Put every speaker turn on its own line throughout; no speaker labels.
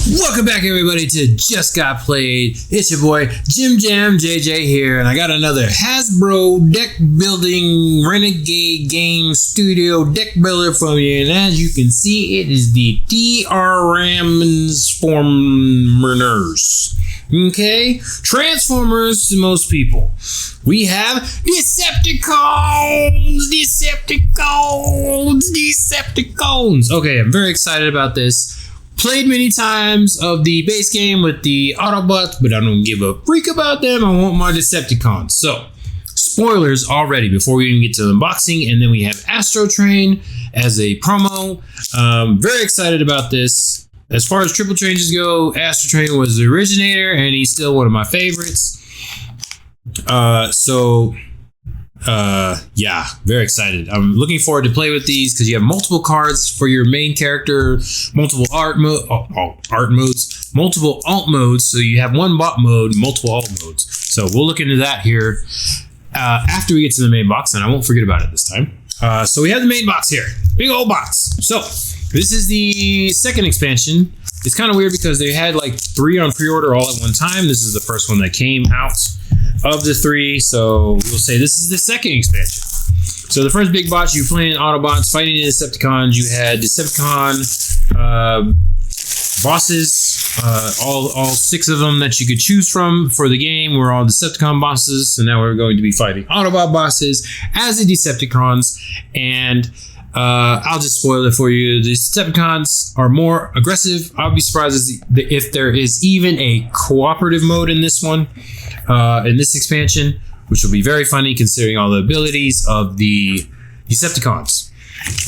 Welcome back, everybody, to Just Got Played. It's your boy Jim Jam JJ here, and I got another Hasbro deck building Renegade Game Studio deck builder from you. And as you can see, it is the Transformers. Okay, Transformers to most people. We have Decepticons. Okay, I'm very excited about this. Played many times of the base game with the Autobots, but I don't give a freak about them. I want my Decepticons. So, spoilers already before we even get to the unboxing, and then we have Astro Train as a promo. Very excited about this. As far as triple changes go, Astro Train was the originator, and he's still one of my favorites. Yeah, very excited. I'm looking forward to play with these because you have multiple cards for your main character, multiple art modes, multiple alt modes. So you have one bot mode, multiple alt modes. So we'll look into that here after we get to the main box, and I won't forget about it this time. So we have the main box here, big old box. So this is the second expansion. It's kind of weird because they had like 3 on pre-order all at one time. This is the first one that came out of the 3, so we'll say this is the second expansion. So the first big box, you playing Autobots fighting the Decepticons. You had Decepticon bosses, all 6 of them that you could choose from for the game were all Decepticon bosses. So now we're going to be fighting Autobot bosses as the Decepticons, and I'll just spoil it for you. The Decepticons are more aggressive. I'll be surprised if there is even a cooperative mode in this one. In this expansion, which will be very funny considering all the abilities of the Decepticons.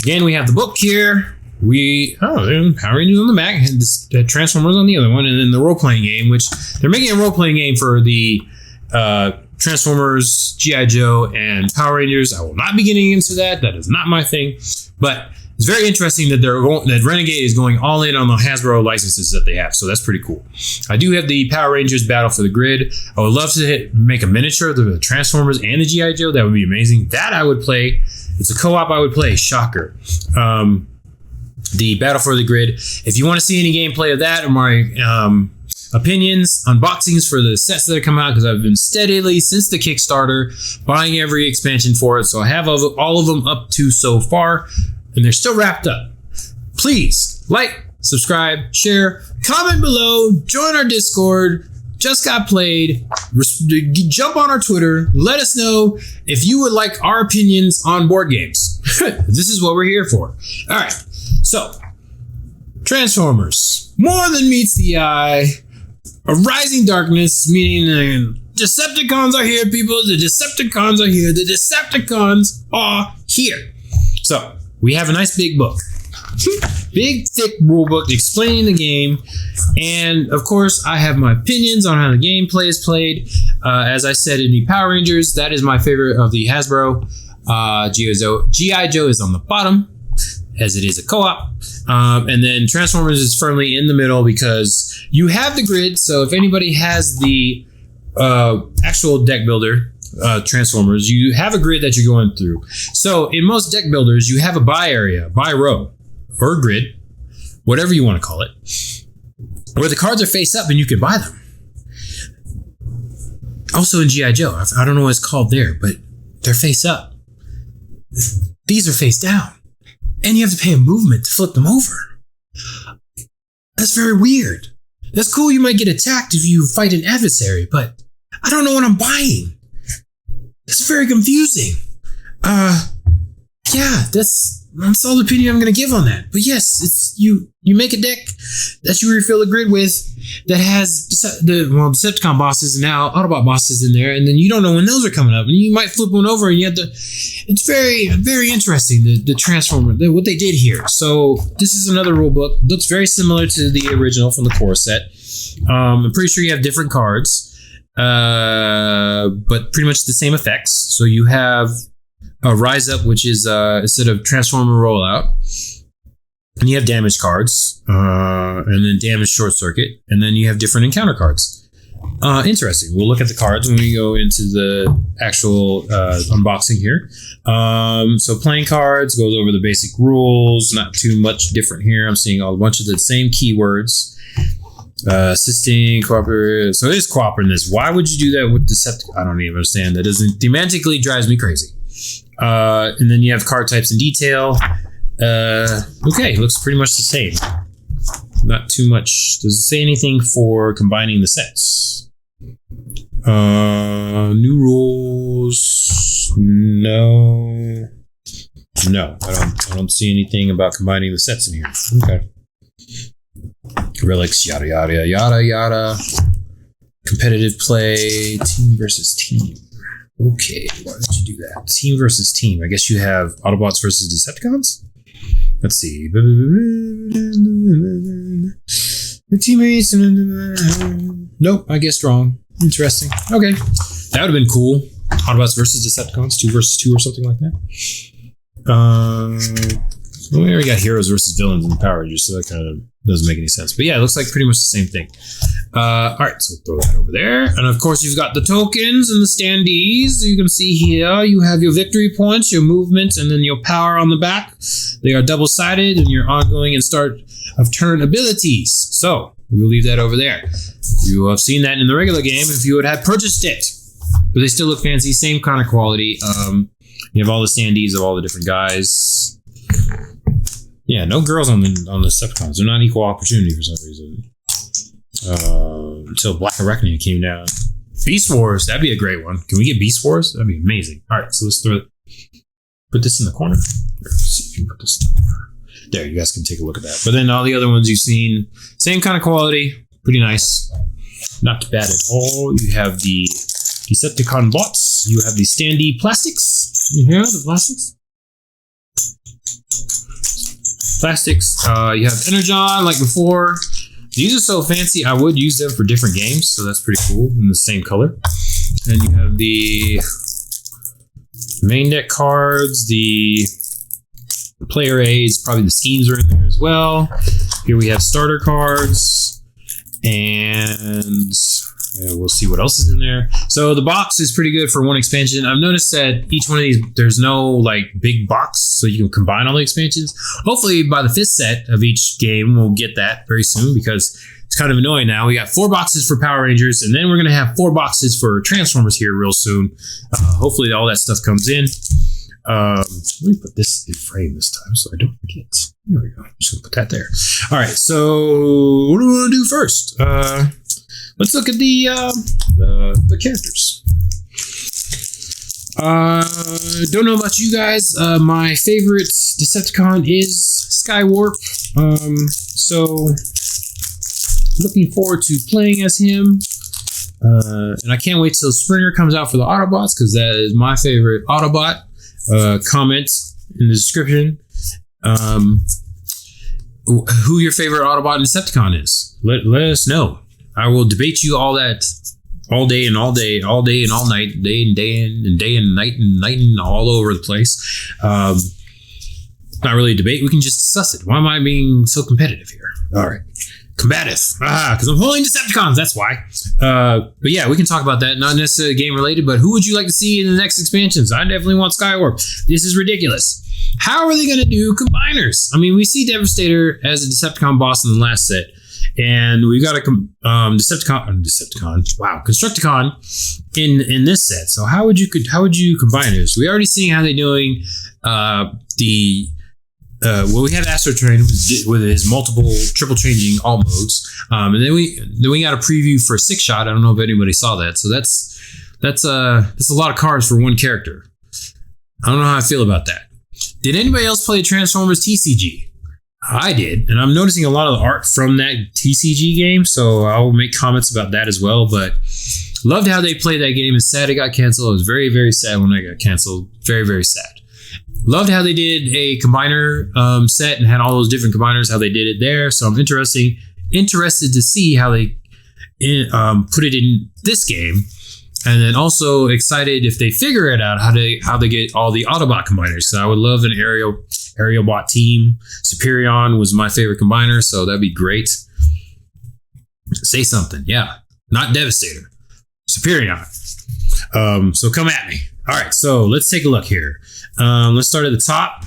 Again, we have the book here. Power Rangers on the back, and Transformers on the other one, and then the role-playing game, which they're making a role-playing game for the Transformers, G.I. Joe, and Power Rangers. I will not be getting into that. That is not my thing. But it's very interesting that that Renegade is going all in on the Hasbro licenses that they have. So that's pretty cool. I do have the Power Rangers Battle for the Grid. I would love to make a miniature of the Transformers and the G.I. Joe. That would be amazing. That I would play. It's a co-op I would play. Shocker. The Battle for the Grid. If you want to see any gameplay of that or my opinions, unboxings for the sets that are coming out, because I've been steadily since the Kickstarter buying every expansion for it. So I have all of them up to so far, and they're still wrapped up. Please like, subscribe, share, comment below, join our Discord, Just Got Played, jump on our Twitter, let us know if you would like our opinions on board games. This is what we're here for. All right, so Transformers, more than meets the eye. A rising darkness, meaning Decepticons are here, people. The Decepticons are here. The Decepticons are here. So we have a nice big book. Big, thick rule book explaining the game. And of course, I have my opinions on how the gameplay is played. As I said in the Power Rangers, that is my favorite of the Hasbro. G.I. Joe is on the bottom, as it is a co-op. And then Transformers is firmly in the middle because you have the grid. So if anybody has the actual deck builder, Transformers, you have a grid that you're going through. So in most deck builders, you have a buy area, buy row, or grid, whatever you want to call it, where the cards are face up and you can buy them. Also in G.I. Joe, I don't know what it's called there, but they're face up. These are face down. And you have to pay a movement to flip them over. That's very weird. That's cool, you might get attacked if you fight an adversary, but I don't know what I'm buying. That's very confusing. Yeah, that's all the opinion I'm going to give on that. But yes, it's you make a deck that you refill a grid with that has Decepticon bosses and now Autobot bosses in there, and then you don't know when those are coming up, and you might flip one over, and you have to. It's very, very interesting the Transformer, what they did here. So this is another rule book. Looks very similar to the original from the core set. I'm pretty sure you have different cards, but pretty much the same effects. So you have a Rise Up, which is instead of Transformer Rollout. And you have damage cards, and then damage Short Circuit, and then you have different encounter cards. Interesting. We'll look at the cards when we go into the actual unboxing here. So playing cards goes over the basic rules. Not too much different here. I'm seeing a bunch of the same keywords. Assisting, cooperative. So it is cooperativeness. Why would you do that with Decepticon? I don't even understand. That doesn't thematically drives me crazy. And then you have card types in detail. Okay, looks pretty much the same. Not too much. Does it say anything for combining the sets? New rules. No. I don't see anything about combining the sets in here. Okay. Relics, yada yada yada yada. Competitive play, team versus team. Okay, why did you do that? Team versus team. I guess you have Autobots versus Decepticons? Let's see. The teammates. Nope, I guessed wrong. Interesting. Okay. That would have been cool. Autobots versus Decepticons, 2 versus 2 or something like that. We already got heroes versus villains in the Power Rangers, so that kind of doesn't make any sense. But yeah, it looks like pretty much the same thing. All right, so throw that over there. And of course, you've got the tokens and the standees. You can see here, you have your victory points, your movement, and then your power on the back. They are double-sided, and your ongoing and start of turn abilities. So we will leave that over there. You will have seen that in the regular game if you would have purchased it. But they still look fancy, same kind of quality. You have all the standees of all the different guys. Yeah, no girls on the Decepticons. They're not equal opportunity for some reason. Until Black Reckoning came down. Beast Wars, that'd be a great one. Can we get Beast Wars? That'd be amazing. All right, so let's put this in the corner. Let's see if we can put this in the corner. There, you guys can take a look at that. But then all the other ones you've seen, same kind of quality, pretty nice. Not too bad at all. You have the Decepticon bots. You have the standee plastics. You hear the plastics? Plastics. You have Energon like before. These are so fancy, I would use them for different games, so that's pretty cool in the same color. And you have the main deck cards, the player aids, probably the schemes are in there as well. Here we have starter cards, and we'll see what else is in there. So the box is pretty good for one expansion. I've noticed that each one of these, there's no like big box, so you can combine all the expansions. Hopefully by the 5th set of each game, we'll get that very soon, because it's kind of annoying now. We got 4 boxes for Power Rangers, and then we're going to have 4 boxes for Transformers here real soon. Hopefully all that stuff comes in. Let me put this in frame this time so I don't forget. There we go. I'm just going to put that there. All right, so what do we want to do first? Let's look at the characters. Don't know about you guys. My favorite Decepticon is Skywarp. So looking forward to playing as him. And I can't wait till Springer comes out for the Autobots, because that is my favorite Autobot. Comment in the description who your favorite Autobot and Decepticon is. Let us know. I will debate you all that all day and all day, all day and all night, day and day and day and night and all over the place. Not really a debate. We can just discuss it. Why am I being so competitive here? All right. Combative. Because I'm holding Decepticons. That's why. But yeah, we can talk about that. Not necessarily game related, but who would you like to see in the next expansions? I definitely want Skywarp. This is ridiculous. How are they going to do combiners? I mean, we see Devastator as a Decepticon boss in the last set. And we've got a Constructicon in this set. So how would you combine this? We already seen how they're doing we had Astro Train with his multiple triple changing all modes, and then we got a preview for 6-shot. I don't know if anybody saw that. So that's a lot of cards for one character. I don't know how I feel about that. Did anybody else play Transformers TCG? I did, and I'm noticing a lot of the art from that TCG game, so I'll make comments about that as well. But loved how they played that game. It's sad it got canceled. I was very, very sad when it got canceled. Very, very sad. Loved how they did a combiner set and had all those different combiners, how they did it there. So I'm interested to see how they put it in this game. And then also excited if they figure it out how they get all the Autobot combiners. So I would love an aerial bot team. Superion was my favorite combiner, so that'd be great. Say something, yeah. Not Devastator. Superion. So come at me. All right, so let's take a look here. Let's start at the top.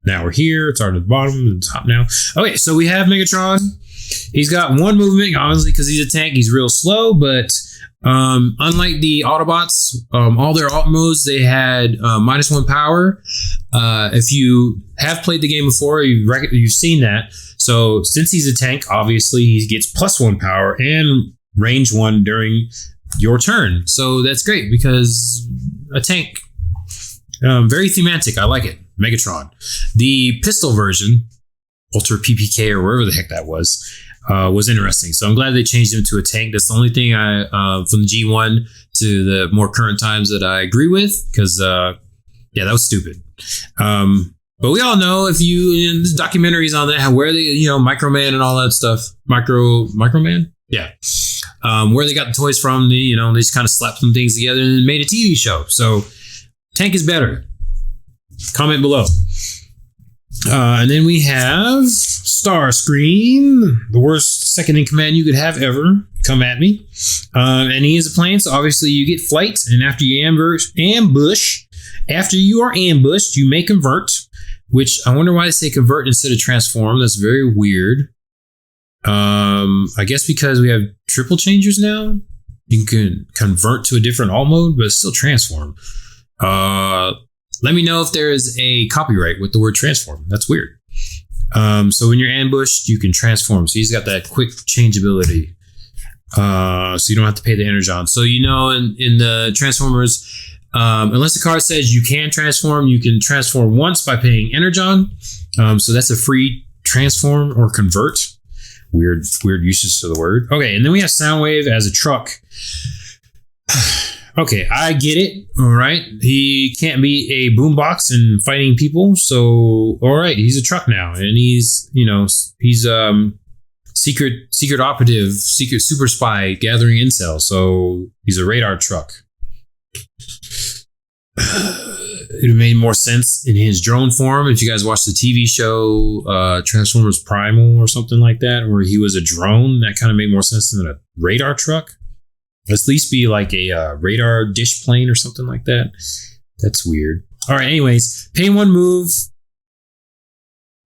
Now we're here. It's started at the bottom and the top now. Okay, so we have Megatron. He's got one movement, obviously, because he's a tank. He's real slow, but unlike the Autobots, all their alt modes, they had -1 power. If you have played the game before, you've seen that. So since he's a tank, obviously, he gets +1 power and range 1 during your turn. So that's great because a tank, very thematic. I like it. Megatron. The pistol version, Ultra PPK or wherever the heck that was interesting. So I'm glad they changed him to a tank. That's the only thing from the G1 to the more current times that I agree with, because that was stupid. But we all know there's documentaries on that, where they, Microman and all that stuff. Microman? Yeah. Where they got the toys from, they just kind of slapped some things together and made a TV show. So tank is better. Comment below. And then we have Starscream, the worst second in command you could have ever. Come at me. And he is a plane, so obviously you get flight. And after you are ambushed, you may convert. Which I wonder why they say convert instead of transform. That's very weird. I guess because we have triple changers now. You can convert to a different alt mode, but still transform. Let me know if there is a copyright with the word transform. That's weird. So when you're ambushed, you can transform. So he's got that quick changeability. So you don't have to pay the energon. So in the Transformers, unless the card says you can transform once by paying energon. So that's a free transform or convert. Weird uses of the word. Okay, and then we have Soundwave as a truck. Okay, I get it. All right, he can't be a boombox and fighting people. So, all right, he's a truck now, and he's secret operative, secret super spy gathering intel. So he's a radar truck. It would have made more sense in his drone form if you guys watched the TV show Transformers Primal or something like that, where he was a drone. That kind of made more sense than a radar truck. At least be like a radar dish plane or something like that. That's weird. All right, anyways, pay 1 move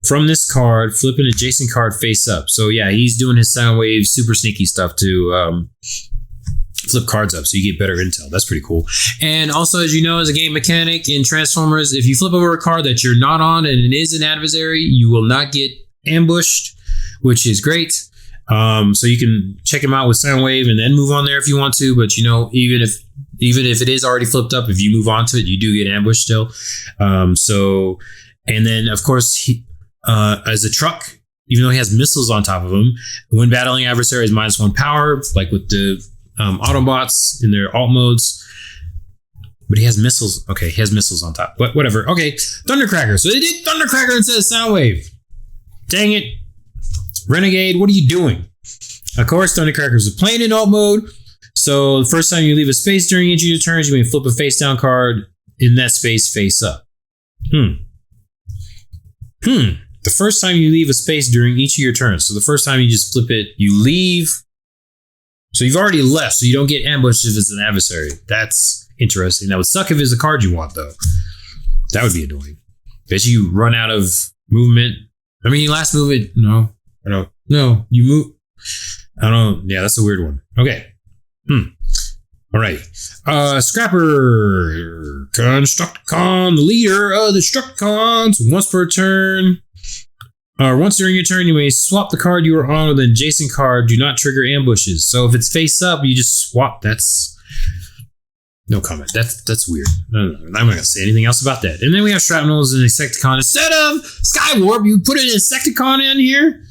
from this card, flip an adjacent card face up. So yeah, he's doing his Soundwave super sneaky stuff to flip cards up so you get better intel. That's pretty cool. And also, as you know, as a game mechanic in Transformers, if you flip over a card that you're not on and it is an adversary, you will not get ambushed, which is great. So you can check him out with Soundwave and then move on there if you want to. But even if it is already flipped up, if you move on to it, you do get ambushed still. And then of course, he, as a truck, even though he has missiles on top of him, when battling adversaries, -1 power, like with the Autobots in their alt modes. But he has missiles. Okay, he has missiles on top. But whatever. Okay, Thundercracker. So they did Thundercracker instead of Soundwave. Dang it. Renegade, what are you doing? Of course, Thundercracker is a plane in alt mode. So the first time you leave a space during each of your turns, you may flip a face down card in that space face up. The first time you leave a space during each of your turns. So the first time you just flip it, you leave. So you've already left, so you don't get ambushed if it's an adversary. That's interesting. That would suck if it's a card you want, though. That would be annoying. Bet you run out of movement. I mean, last movement, no. I don't. No, you move. I don't. Yeah, that's a weird one. Okay. All right. Scrapper. Constructicon, the leader of the Structicons. Once per turn. Once during your turn, you may swap the card you are on with an adjacent card. Do not trigger ambushes. So if it's face up, you just swap. That's no comment. That's weird. No, I'm not going to say anything else about that. And then we have Shrapnels and Insecticon. Instead of Skywarp, you put an Insecticon in here.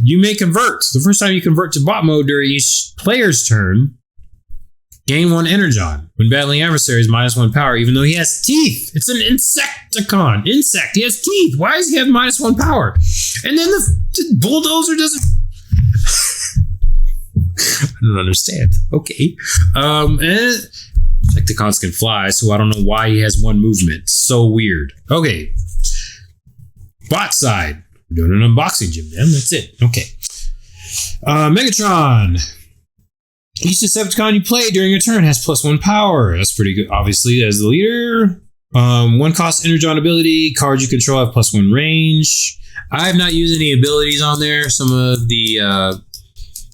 You may convert. The first time you convert to bot mode during each player's turn, gain 1 energon. When battling adversaries, -1 power, even though he has teeth. It's an Insecticon. Insect. He has teeth. Why does he have -1 power? And then the bulldozer doesn't... I don't understand. Okay. And Insecticons can fly, so I don't know why he has 1 movement. So weird. Okay. Bot side. We're doing an unboxing, Jim. That's it. Okay. Megatron. Each Decepticon you play during your turn has +1 power. That's pretty good. Obviously, as the leader. 1 cost energon ability. Cards you control have +1 range. I have not used any abilities on there. Some of the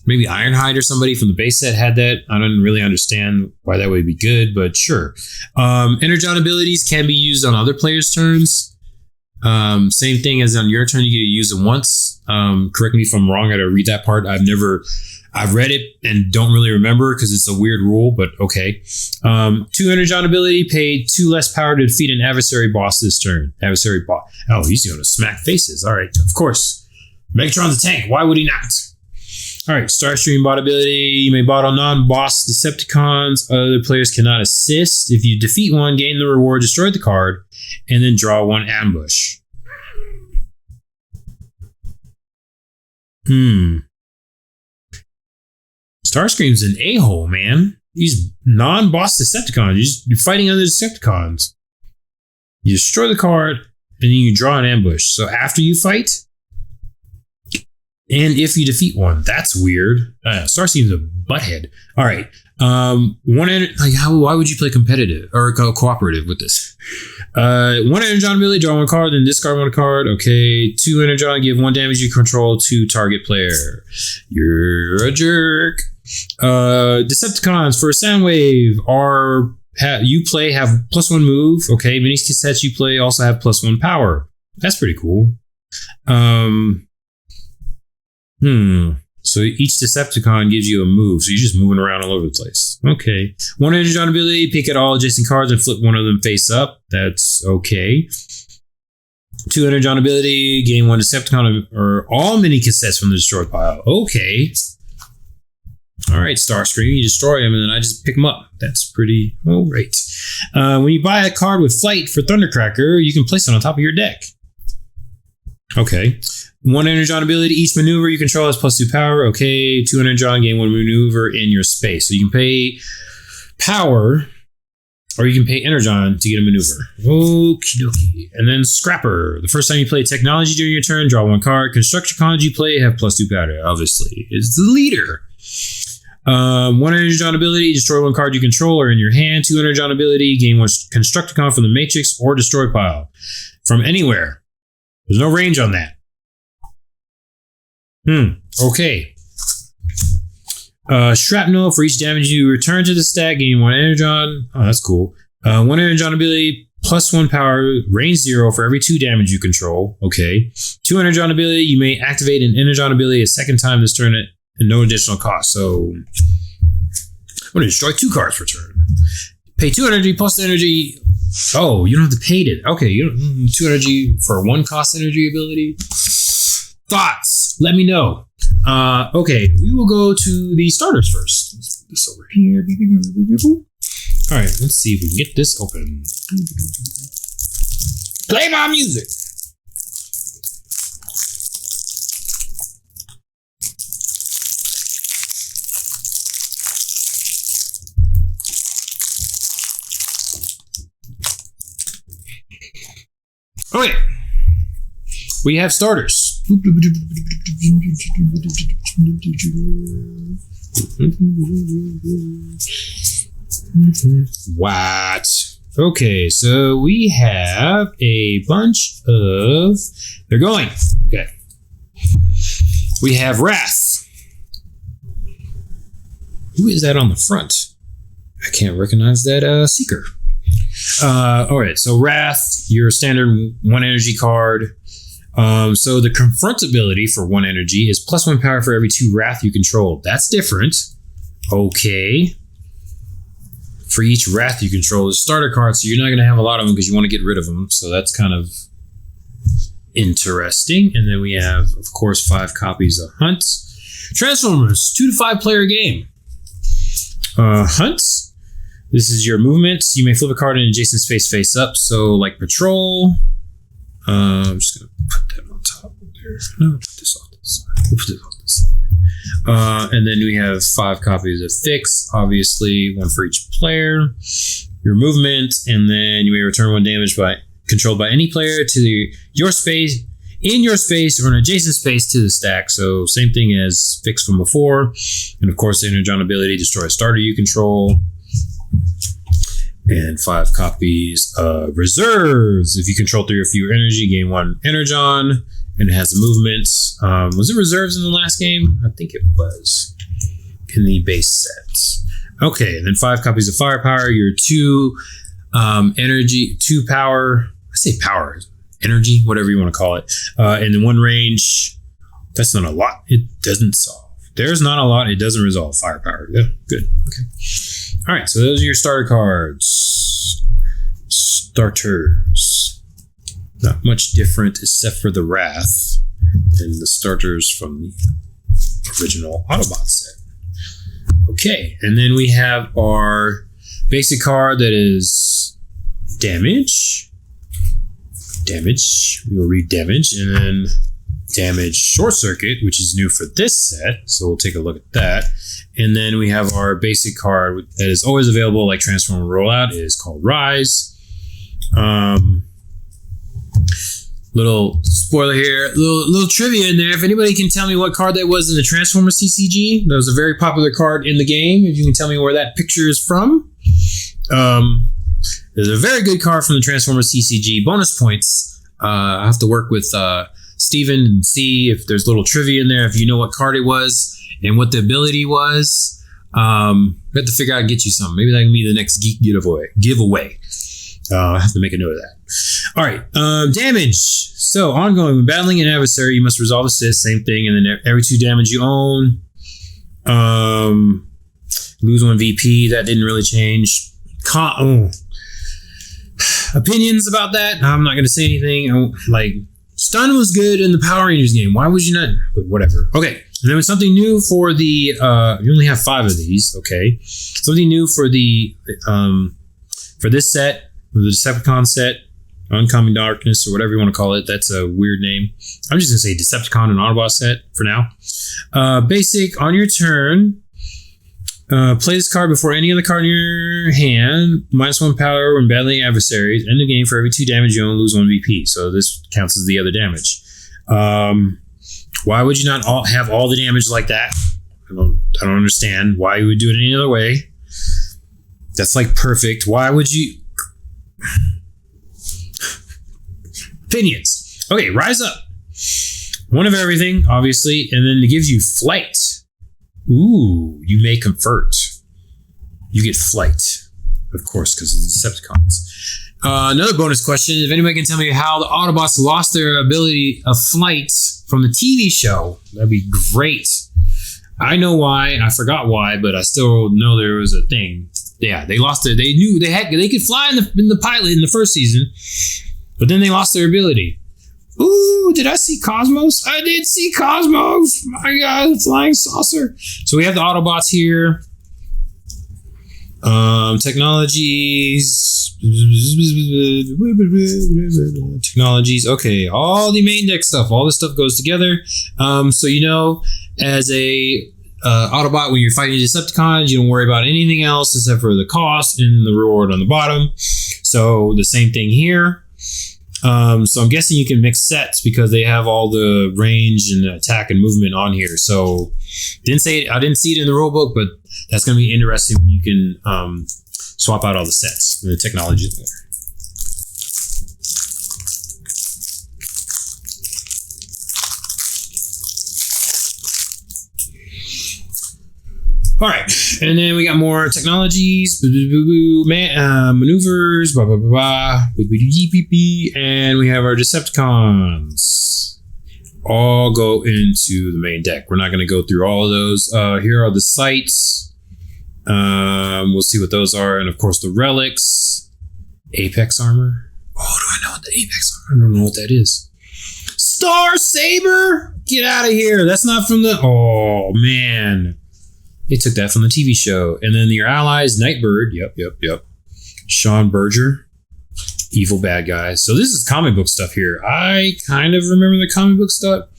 maybe Ironhide or somebody from the base set had that. I don't really understand why that would be good, but sure. Energon abilities can be used on other players' turns. Same thing as on your turn, you get to use them once. Correct me if I'm wrong, I gotta read that part. I've read it and don't really remember because it's a weird rule, but okay. 2 Energon ability, pay 2 less power to defeat an adversary boss this turn. Adversary boss. Oh, he's going to smack faces. All right, of course. Megatron's a tank. Why would he not? All right, Starstream bot ability. You may bottle non-boss Decepticons. Other players cannot assist. If you defeat one, gain the reward, destroy the card, and then draw 1 ambush. Starscream's an a-hole, man. He's non-boss Decepticons. You're fighting other Decepticons. You destroy the card, and then you draw an ambush. So after you fight, and if you defeat one, that's weird. Starscream's a butthead. All right. Why would you play competitive or cooperative with this? 1 Energon ability, draw 1 card, then discard 1 card. Okay. 2 Energon, give 1 damage you control to target player. You're a jerk. Decepticons for Soundwave you play have +1 move. Okay. Mini cassettes you play also have +1 power. That's pretty cool. So each Decepticon gives you a move, so you're just moving around all over the place. Okay. 1 Energon ability, pick at all adjacent cards and flip one of them face up. That's okay. 2 Energon ability, gain 1 Decepticon or all mini cassettes from the destroyed pile. Okay. All right, Starscream, you destroy him, and then I just pick him up. That's pretty all right. When you buy a card with Flight for Thundercracker, you can place it on top of your deck. Okay. 1 Energon ability, each maneuver you control has +2 power. Okay. 2 Energon, gain 1 maneuver in your space. So you can pay power, or you can pay Energon to get a maneuver. Okie dokie. And then Scrapper. The first time you play technology during your turn, draw 1 card. Constructicons you play have +2 power, obviously. It's the leader. 1 Energon ability, destroy 1 card you control or in your hand. 2 Energon ability, gain 1 Constructicon from the Matrix or destroy pile. From anywhere. There's no range on that. Okay. Shrapnel, for each damage you return to the stack, gain 1 Energon. Oh, that's cool. 1 Energon ability, +1 power, range 0 for every 2 damage you control. Okay. 2 Energon ability, you may activate an Energon ability a second time this turn at no additional cost. So I'm going to destroy 2 cards per turn. Pay 2 energy plus the energy. Oh, you don't have to pay it. Okay, you don't 2 energy for 1 cost energy ability. Thoughts? Let me know. Okay, we will go to the starters first. Let's put this over here. All right, let's see if we can get this open. Play my music. Okay, we have starters. What? Okay, so we have a bunch of... They're going. Okay. We have Wrath. Who is that on the front? I can't recognize that Seeker. All right, so Wrath, your standard 1 energy card. So the Confront ability for 1 energy is +1 power for every 2 Wrath you control. That's different. Okay. For each Wrath you control is starter card, so you're not going to have a lot of them because you want to get rid of them. So that's kind of interesting. And then we have, of course, 5 copies of Hunt. Transformers, 2 to 5 player game. Hunt. This is your movements. You may flip a card in adjacent space face up. So like Patrol. I'm just going to put that on top of there. No, put this on this side. We'll put this on this side. And then we have 5 copies of Fix. Obviously, 1 for each player. Your movement. And then you may return 1 damage controlled by any player to your space, in your space, or an adjacent space to the stack. So same thing as Fix from before. And of course, the Energon ability, destroy a starter you control. And 5 copies of Reserves. If you control 3 or fewer energy, gain 1 Energon. and it has the movement. Was it reserves in the last game? I think it was in the base set. Okay, and then 5 copies of firepower. Your 2 energy, 2 power. I say power, energy, whatever you want to call it. And then 1 range. That's not a lot. It doesn't solve. There's not a lot. It doesn't resolve. Firepower. Yeah, good. Okay. All right. So those are your starter cards. Starters. Not much different except for the Wrath and the starters from the original Autobot set. Okay. And then we have our basic card that is damage. Damage. We will read damage. And then damage short circuit, which is new for this set, so we'll take a look at that. And then we have our basic card that is always available, like Transform and Rollout. It is called Rise. Little spoiler here, little trivia in there. If anybody can tell me what card that was in the Transformer CCG, that was a very popular card in the game. If you can tell me where that picture is from. There's a very good card from the Transformer CCG. Bonus points. I have to work with Steven and see if there's little trivia in there, if you know what card it was and what the ability was. We have to figure out and get you something. Maybe that can be the next Geek giveaway. I have to make a note of that. All right, damage. So ongoing, when battling an adversary, you must resolve assist, same thing, and then every 2 damage you own. Lose 1 VP, that didn't really change. Opinions about that? I'm not going to say anything. Stun was good in the Power Rangers game. Why would you not? Whatever. Okay. And there was something new for the, you only have 5 of these. Okay. Something new for the, for this set, the Decepticon set, Oncoming Darkness, or whatever you want to call it. That's a weird name. I'm just going to say Decepticon and Autobot set for now. Basic, on your turn, play this card before any other card in your hand. -1 power when battling adversaries. End of game, for every 2 damage you own, lose 1 VP. So this counts as the other damage. Why would you not have all the damage like that? I don't understand why you would do it any other way. That's like perfect. Why would you? Opinions. Okay, Rise Up. 1 of everything, obviously, and then it gives you flight. Ooh, you may convert. You get flight, of course, because of the Decepticons. Another bonus question. If anybody can tell me how the Autobots lost their ability of flight from the TV show, that'd be great. I know why. I forgot why, but I still know there was a thing. Yeah, they lost it. They knew they could fly in the pilot in the first season, but then they lost their ability. Ooh, did I see Cosmos? I did see Cosmos. My God, flying saucer. So we have the Autobots here. Technologies. Okay, all the main deck stuff. All this stuff goes together. So as a Autobot, when you're fighting Decepticons, you don't worry about anything else except for the cost and the reward on the bottom. So the same thing here. So I'm guessing you can mix sets because they have all the range and attack and movement on here. So I didn't see it in the rule book, but that's going to be interesting when you can swap out all the sets and the technology there. All right, and then we got more technologies, maneuvers, blah, blah, blah, blah, and we have our Decepticons. All go into the main deck. We're not going to go through all of those. Here are the sites. We'll see what those are, and of course the relics. Apex armor. Oh, do I know what the Apex armor? I don't know what that is. Star Saber? Get out of here. That's not from the... Oh, man. They took that from the TV show. And then your allies, Nightbird. Yep. Sean Berger. Evil bad guy. So this is comic book stuff here. I kind of remember the comic book stuff,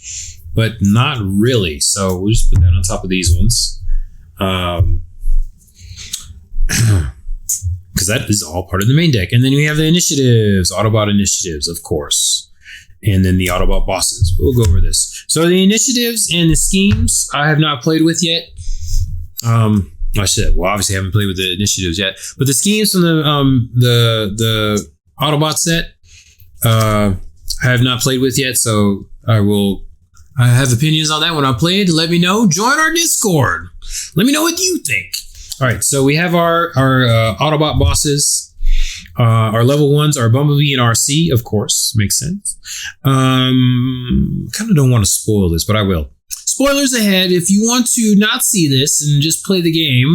but not really. So we'll just put that on top of these ones. Because that is all part of the main deck. And then we have the initiatives. Autobot initiatives, of course. And then the Autobot bosses. We'll go over this. So the initiatives and the schemes I have not played with yet. Obviously I haven't played with the initiatives yet, but the schemes from the Autobot set, I I have not played with yet, so I have opinions on that when I play it. Let me know. Join our Discord. Let me know what you think. All right, so we have our Autobot bosses. Our level 1s are Bumblebee and RC, of course. Makes sense. Kind of don't want to spoil this, but I will. Spoilers ahead. If you want to not see this and just play the game,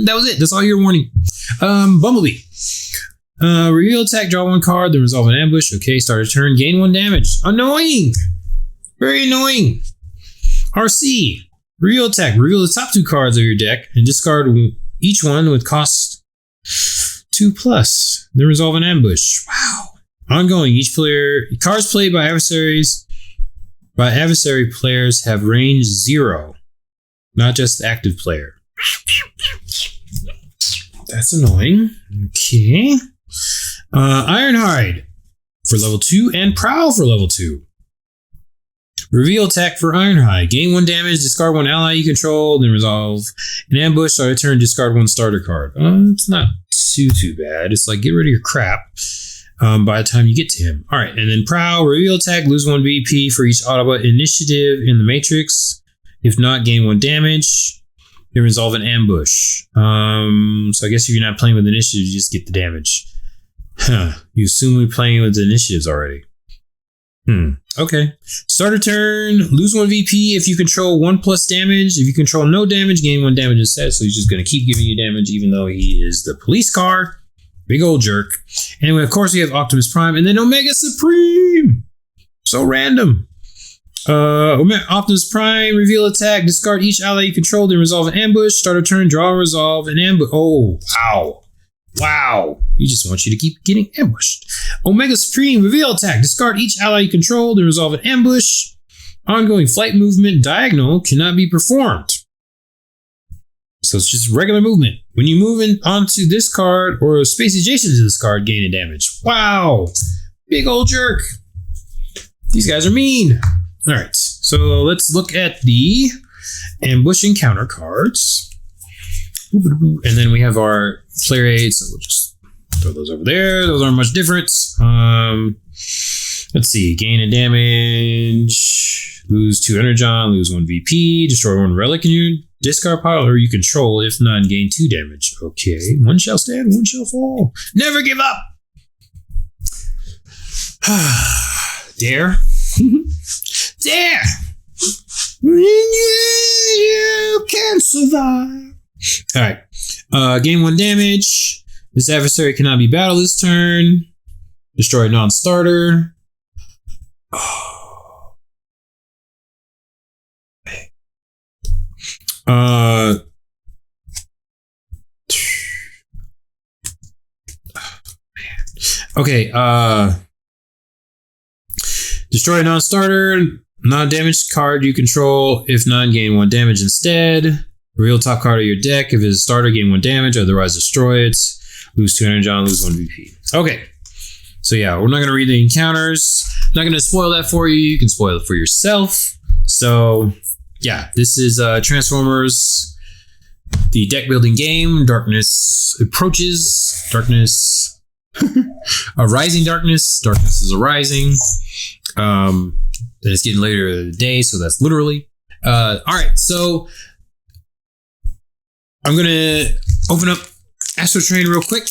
that was it. That's all your warning. Bumblebee. Reveal attack, draw 1 card, then resolve an ambush. Okay, start a turn, gain 1 damage. Annoying. Very annoying. RC. Reveal attack. Reveal the top 2 cards of your deck and discard each one with cost 2+. Then resolve an ambush. Wow. Ongoing. Each player. Cards played by adversary players have range 0. Not just active player. That's annoying. Okay. Ironhide for level 2 and Prowl for level 2. Reveal attack for Ironhide. Gain 1 damage, discard 1 ally you control, then resolve an ambush. Start a turn, discard 1 starter card. It's not too bad. It's like get rid of your crap by the time you get to him. All right, and then Prowl. Reveal attack, lose 1 BP for each Autobot initiative in the Matrix. If not, gain 1 damage. Then resolve an ambush. So I guess if you're not playing with initiatives, you just get the damage. You assume we're playing with the initiatives already. Okay. Start a turn. Lose 1 VP if you control 1+ damage. If you control no damage, gain 1 damage instead. So he's just going to keep giving you damage even though he is the police car. Big old jerk. Anyway, of course, we have Optimus Prime and then Omega Supreme. So random. Optimus Prime, reveal attack, discard each ally you control, then resolve an ambush, start a turn, draw, resolve an ambush. Oh, wow. Wow. He just wants you to keep getting ambushed. Omega Supreme, reveal attack, discard each ally you control, then resolve an ambush. Ongoing flight movement, diagonal, cannot be performed. So it's just regular movement. When you move in onto this card or space adjacent to this card, gain a damage. Wow. Big old jerk. These guys are mean. All right, so let's look at the ambush encounter cards. And then we have our player aids, so we'll just throw those over there. Those aren't much different. Let's see, gain a damage, lose 2 energon, lose 1 VP, destroy 1 relic in your discard pile or you control. If not, gain 2 damage. Okay, 1 shall stand, 1 shall fall. Never give up. Dare. There! You can survive. Alright. Gain 1 damage. This adversary cannot be battled this turn. Destroy a non-starter. Okay, destroy a non-starter, non-damaged card you control. If not, gain 1 damage instead. Reveal top card of your deck. If it's a starter, gain 1 damage, otherwise destroy it. Lose 2 energon, lose 1 VP. Okay. So yeah, we're not going to read the encounters. Not going to spoil that for you. You can spoil it for yourself. So yeah, this is Transformers, the deck building game. Darkness approaches. Darkness. A rising darkness. Darkness is arising. It's getting later in the day, so that's literally. All right, so I'm going to open up Astro Train real quick,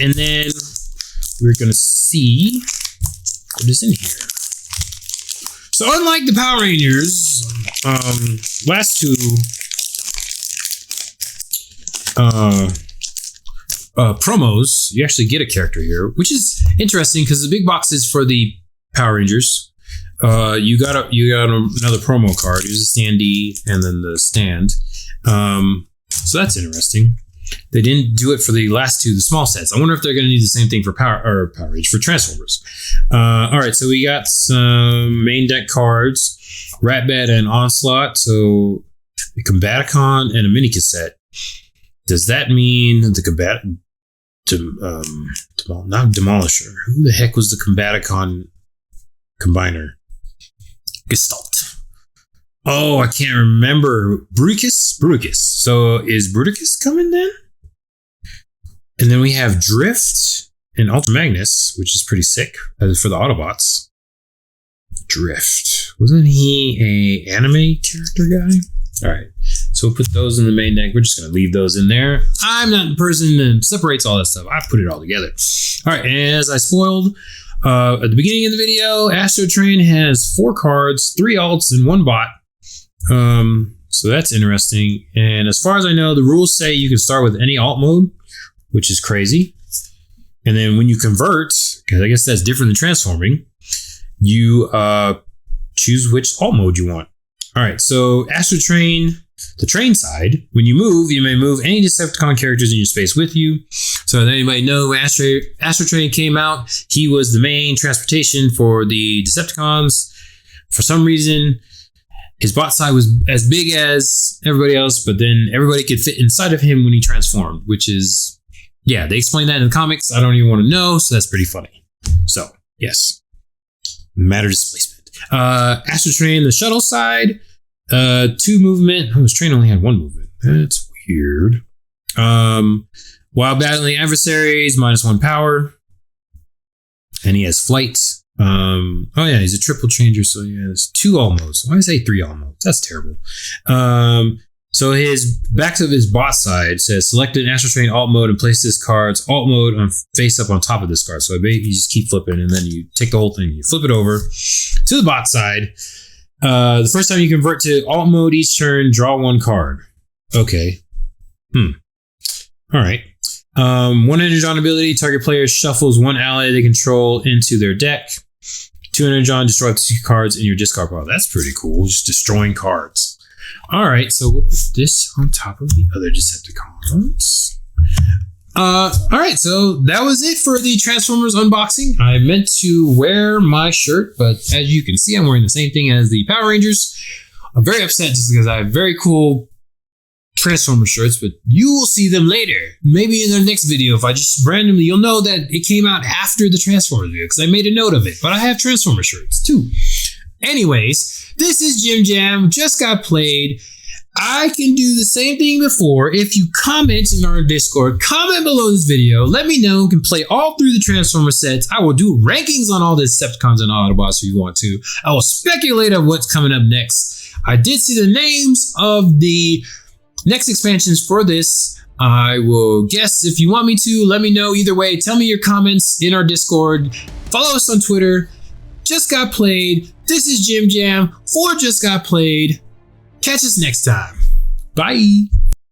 and then we're going to see what is in here. So unlike the Power Rangers, last two promos, you actually get a character here, which is interesting because the big box is for the Power Rangers. You got another promo card. Here's a standee and then the stand. So that's interesting. They didn't do it for the last two, the small sets. I wonder if they're going to do the same thing for Power Rangers for Transformers. All right, so we got some main deck cards, Ratbat and Onslaught. So a Combaticon and a mini cassette. Does that mean the not Demolisher? Who the heck was the Combaticon combiner? Gestalt. Oh, I can't remember. Bruticus. So is Bruticus coming then? And then we have Drift and Ultra Magnus, which is pretty sick for the Autobots. Drift. Wasn't he a anime character guy? All right. So we'll put those in the main deck. We're just going to leave those in there. I'm not the person that separates all that stuff. I put it all together. All right. As I spoiled at the beginning of the video, Astro Train has 4 cards, 3 alts, and 1 bot. So that's interesting. And as far as I know, the rules say you can start with any alt mode, which is crazy. And then when you convert, because I guess that's different than transforming, you choose which alt mode you want. All right, so Astro Train, the train side, when you move, you may move any Decepticon characters in your space with you. So that anybody know, when Astro Train came out, he was the main transportation for the Decepticons. For some reason, his bot side was as big as everybody else, but then everybody could fit inside of him when he transformed, which is, yeah, they explained that in the comics. I don't even want to know, so that's pretty funny. So, yes. Matter displacement. Astro Train, the shuttle side, 2 movement. Oh, this train only had 1 movement. That's weird. While battling adversaries, -1 power. And he has flight. Oh yeah, he's a triple changer, so he has 2 alt modes. Why did I say 3 alt modes? That's terrible. So his backs of his bot side says select an Astro Train alt mode and place this card's alt mode on face up on top of this card. So you just keep flipping, and then you take the whole thing, you flip it over to the bot side. The first time you convert to alt mode each turn, draw 1 card. Okay. All right. 1 energy on ability, target player shuffles 1 ally they control into their deck. 2 energy on, destroy 2 cards in your discard pile. That's pretty cool. Just destroying cards. All right, so we'll put this on top of the other Decepticons. All right, so that was it for the Transformers unboxing. I meant to wear my shirt, but as you can see, I'm wearing the same thing as the Power Rangers. I'm very upset just because I have very cool Transformer shirts, but you will see them later. Maybe in the next video, if I just randomly, you'll know that it came out after the Transformers video because I made a note of it, but I have Transformer shirts too. Anyways, this is Jim Jam, just got played. I can do the same thing before. If you comment in our Discord, comment below this video, let me know. You can play all through the Transformer sets. I will do rankings on all the Decepticons and Autobots if you want to. I will speculate on what's coming up next. I did see the names of the next expansions for this. I will guess if you want me to, let me know. Either way, tell me your comments in our Discord. Follow us on Twitter. Just got played. This is Jim Jam for Just Got Played. Catch us next time. Bye.